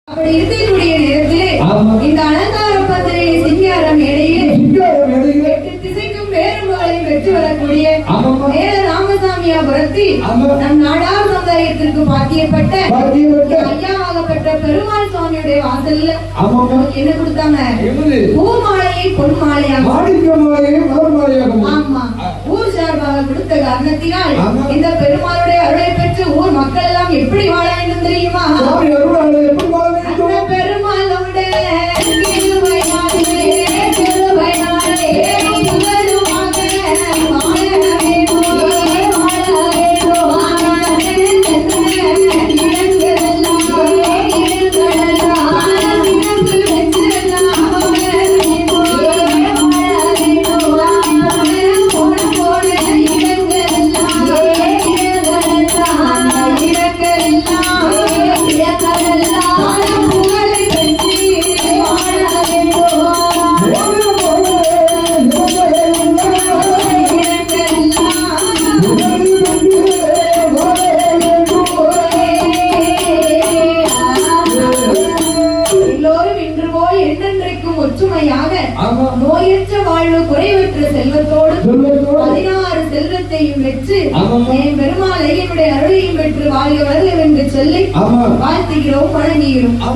அப்படி இருக்கக்கூடிய நேரத்திலே இந்த அலங்கார பந்தரை சிங்கார மேடையில் எட்டு திசைக்கும் பேரும்புகளையும் பெற்று வரக்கூடிய மேல ராமசாமியாபுரத்தில் நம் நாடார் சமுதாயத்திற்கு பாத்தியப்பட்ட ஐயாவாகப்பட்ட பெருமாள் சுவாமியுடைய வாசல்ல என்ன கொடுத்தாங்க? பூமாலையை பொன்மாலையாக, ஆமா, ஊர் சார்பாக கொடுத்த காரணத்தினால் இந்த பெருமாளுடைய அருளை பெற்று ஊர் மக்கள் எல்லாம் எப்படி வாழ வேண்டும் தெரியுமா? பெருமாளோட நோயற்ற வாழ்வு குறைவற்ற செல்வத்தோடு 16 செல்வத்தையும் பெற்று என் பெருமாளை என்னுடைய அருளையும் பெற்று வாழ்க வருக என்று சொல்லி வாழ்த்துகிறோம், வணங்குகிறோம்.